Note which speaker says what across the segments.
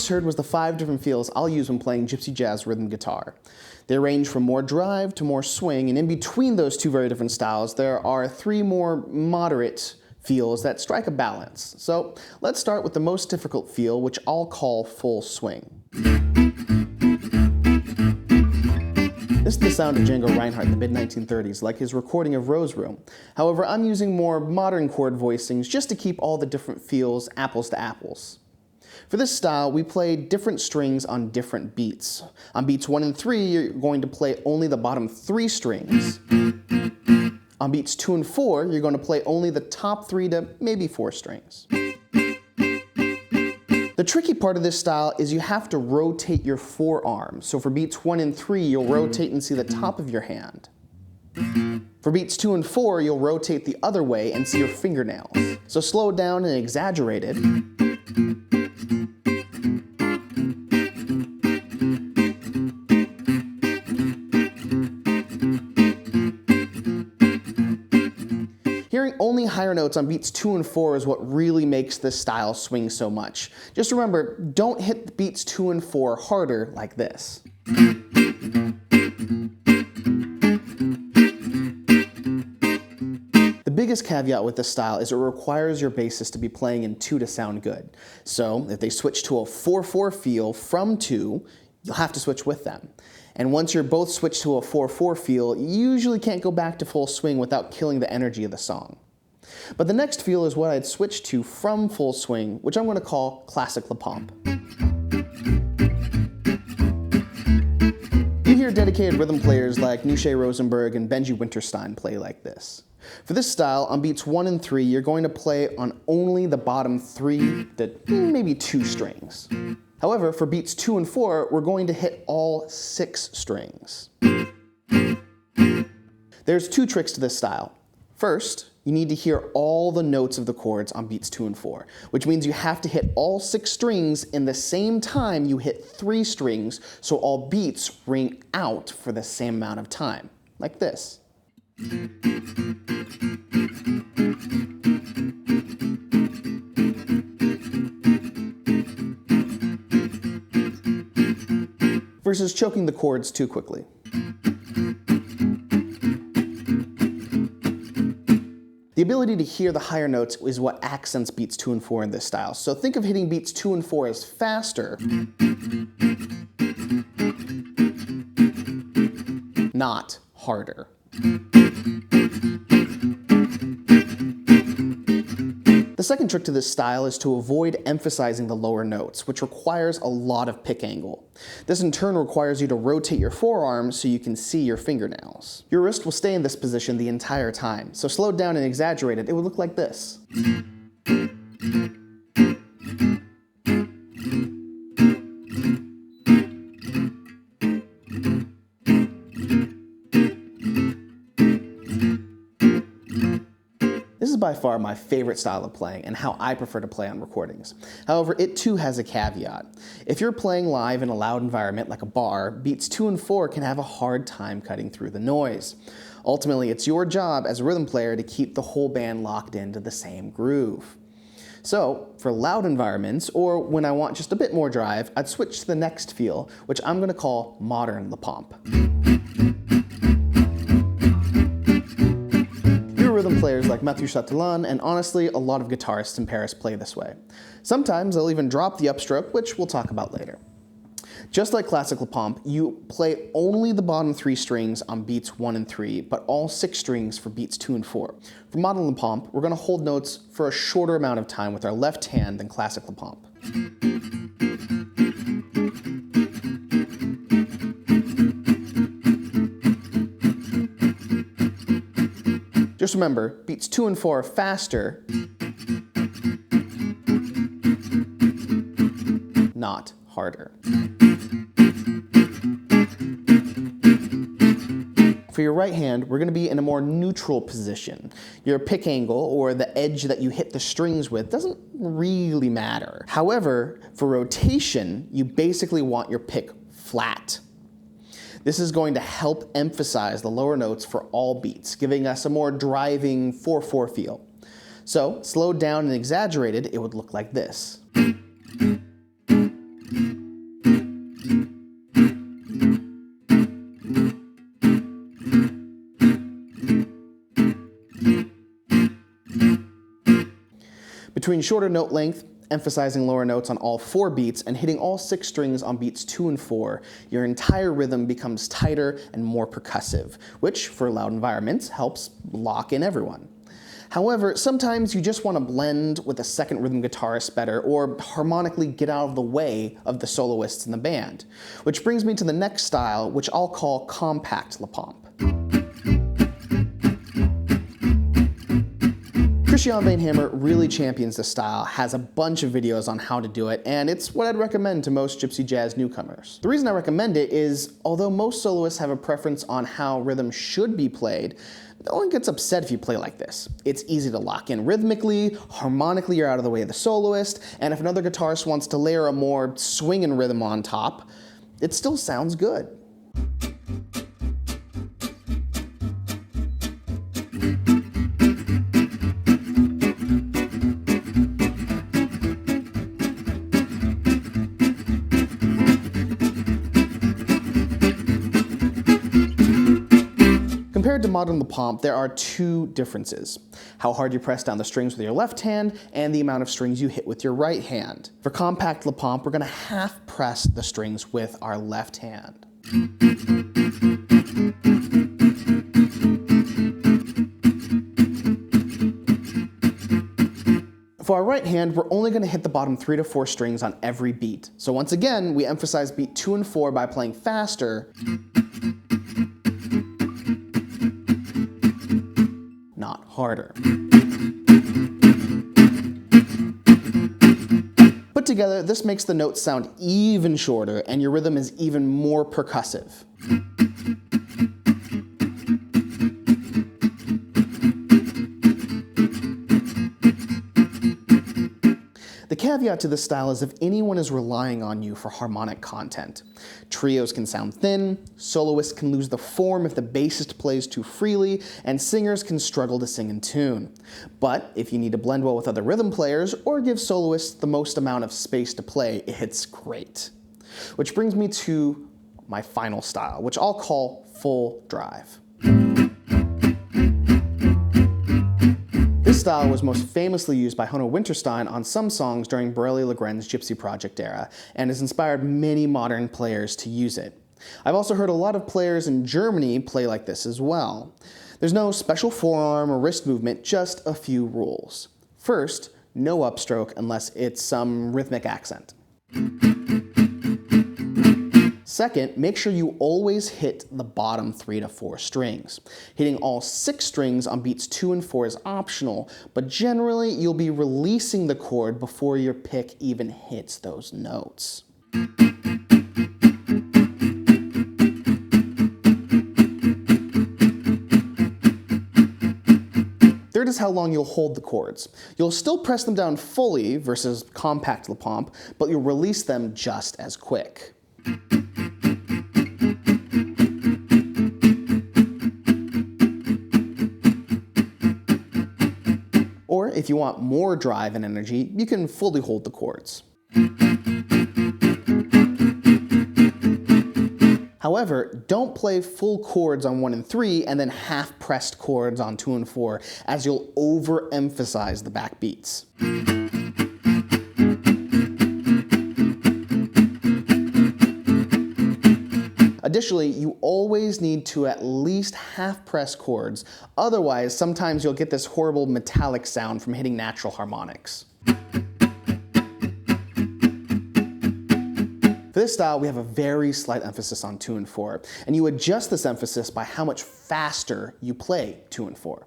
Speaker 1: just heard was the 5 different feels I'll use when playing Gypsy Jazz rhythm guitar. They range from more drive to more swing, and in between those two very different styles, there are 3 more moderate feels that strike a balance. So let's start with the most difficult feel, which I'll call full swing. This is the sound of Django Reinhardt in the mid-1930s, like his recording of Rose Room. However, I'm using more modern chord voicings just to keep all the different feels apples to apples. For this style, we play different strings on different beats. On beats 1 and 3, you're going to play only the bottom 3 strings. On beats 2 and 4, you're going to play only the top 3 to maybe 4 strings. The tricky part of this style is you have to rotate your forearm. So for beats 1 and 3, you'll rotate and see the top of your hand. For beats 2 and 4, you'll rotate the other way and see your fingernails. So slow down and exaggerate it. Hearing only higher notes on beats 2 and 4 is what really makes this style swing so much. Just remember, don't hit the beats 2 and 4 harder like this. The biggest caveat with this style is it requires your bassist to be playing in 2 to sound good. So if they switch to a 4-4 feel from 2, you'll have to switch with them. And once you're both switched to a 4-4 feel, you usually can't go back to full swing without killing the energy of the song. But the next feel is what I'd switch to from full swing, which I'm going to call classic Pompe. You hear dedicated rhythm players like Nuances Rosenberg and Benji Winterstein play like this. For this style, on beats 1 and 3, you're going to play on only the bottom 3 to maybe 2 strings. However, for beats 2 and 4, we're going to hit all 6 strings. There's 2 tricks to this style. First, you need to hear all the notes of the chords on beats 2 and 4, which means you have to hit all 6 strings in the same time you hit 3 strings, so all beats ring out for the same amount of time, like this. Versus choking the chords too quickly. The ability to hear the higher notes is what accents beats 2 and 4 in this style. So think of hitting beats 2 and 4 as faster, not harder. The second trick to this style is to avoid emphasizing the lower notes, which requires a lot of pick angle. This in turn requires you to rotate your forearm so you can see your fingernails. Your wrist will stay in this position the entire time, so slowed down and exaggerated, it would look like this. This is by far my favorite style of playing and how I prefer to play on recordings. However, it too has a caveat. If you're playing live in a loud environment like a bar, beats 2 and 4 can have a hard time cutting through the noise. Ultimately, it's your job as a rhythm player to keep the whole band locked into the same groove. So, for loud environments, or when I want just a bit more drive, I'd switch to the next feel, which I'm going to call modern Pompe. Rhythm players like Mathieu Chatelain and honestly a lot of guitarists in Paris play this way. Sometimes they'll even drop the upstroke, which we'll talk about later. Just like classical Pompe, you play only the bottom 3 strings on beats 1 and 3, but all 6 strings for beats 2 and 4. For modern Pompe, we're going to hold notes for a shorter amount of time with our left hand than classical Pompe. Just remember, beats 2 and 4 are faster, not harder. For your right hand, we're going to be in a more neutral position. Your pick angle, or the edge that you hit the strings with, doesn't really matter. However, for rotation, you basically want your pick flat. This is going to help emphasize the lower notes for all beats, giving us a more driving 4-4 feel. So, slowed down and exaggerated, it would look like this. Between shorter note length, emphasizing lower notes on all 4 beats, and hitting all 6 strings on beats 2 and 4, your entire rhythm becomes tighter and more percussive, which, for loud environments, helps lock in everyone. However, sometimes you just want to blend with a second rhythm guitarist better, or harmonically get out of the way of the soloists in the band. Which brings me to the next style, which I'll call compact La Pompe. Christian Vanehammer really champions this style, has a bunch of videos on how to do it, and it's what I'd recommend to most Gypsy Jazz newcomers. The reason I recommend it is, although most soloists have a preference on how rhythm should be played, no one gets upset if you play like this. It's easy to lock in rhythmically, harmonically you're out of the way of the soloist, and if another guitarist wants to layer a more swinging rhythm on top, it still sounds good. Compared to modern La Pompe, there are 2 differences: how hard you press down the strings with your left hand and the amount of strings you hit with your right hand. For compact La Pompe, we're going to half press the strings with our left hand. For our right hand, we're only going to hit the bottom 3 to 4 strings on every beat. So once again, we emphasize beat 2 and 4 by playing faster, not harder. Put together, this makes the notes sound even shorter and your rhythm is even more percussive. The caveat to this style is if anyone is relying on you for harmonic content. Trios can sound thin, soloists can lose the form if the bassist plays too freely, and singers can struggle to sing in tune. But if you need to blend well with other rhythm players or give soloists the most amount of space to play, it's great. Which brings me to my final style, which I'll call full drive. This style was most famously used by Hono Winterstein on some songs during Borelli Legren's Gypsy Project era, and has inspired many modern players to use it. I've also heard a lot of players in Germany play like this as well. There's no special forearm or wrist movement, just a few rules. First, no upstroke unless it's some rhythmic accent. Second, make sure you always hit the bottom 3 to 4 strings. Hitting all 6 strings on beats 2 and 4 is optional, but generally you'll be releasing the chord before your pick even hits those notes. Third is how long you'll hold the chords. You'll still press them down fully versus compact La Pompe, but you'll release them just as quick. Or if you want more drive and energy, you can fully hold the chords. However, don't play full chords on 1 and 3 and then half-pressed chords on 2 and 4, as you'll overemphasize the back beats. Additionally, you always need to at least half-press chords, otherwise sometimes you'll get this horrible metallic sound from hitting natural harmonics. For this style, we have a very slight emphasis on 2 and 4, and you adjust this emphasis by how much faster you play 2 and 4.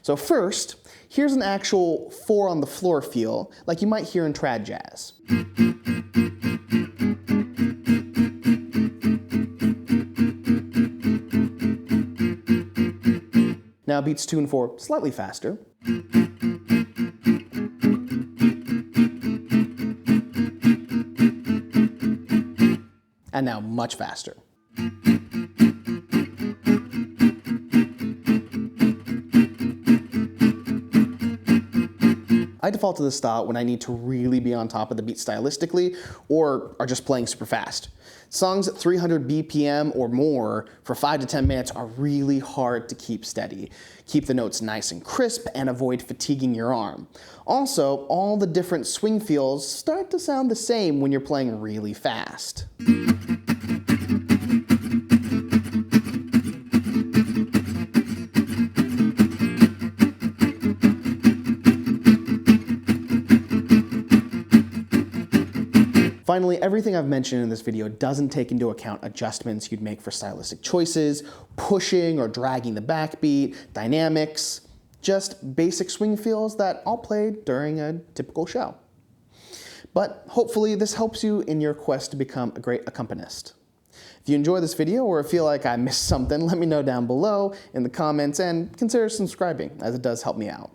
Speaker 1: So first, here's an actual 4 on the floor feel, like you might hear in trad jazz. Now beats 2 and 4 slightly faster. And now much faster. I default to this style when I need to really be on top of the beat stylistically or are just playing super fast. Songs at 300 BPM or more for 5 to 10 minutes are really hard to keep steady. Keep the notes nice and crisp and avoid fatiguing your arm. Also, all the different swing feels start to sound the same when you're playing really fast. Finally, everything I've mentioned in this video doesn't take into account adjustments you'd make for stylistic choices, pushing or dragging the backbeat, dynamics, just basic swing feels that I'll play during a typical show. But hopefully this helps you in your quest to become a great accompanist. If you enjoy this video or feel like I missed something, let me know down below in the comments and consider subscribing, as it does help me out.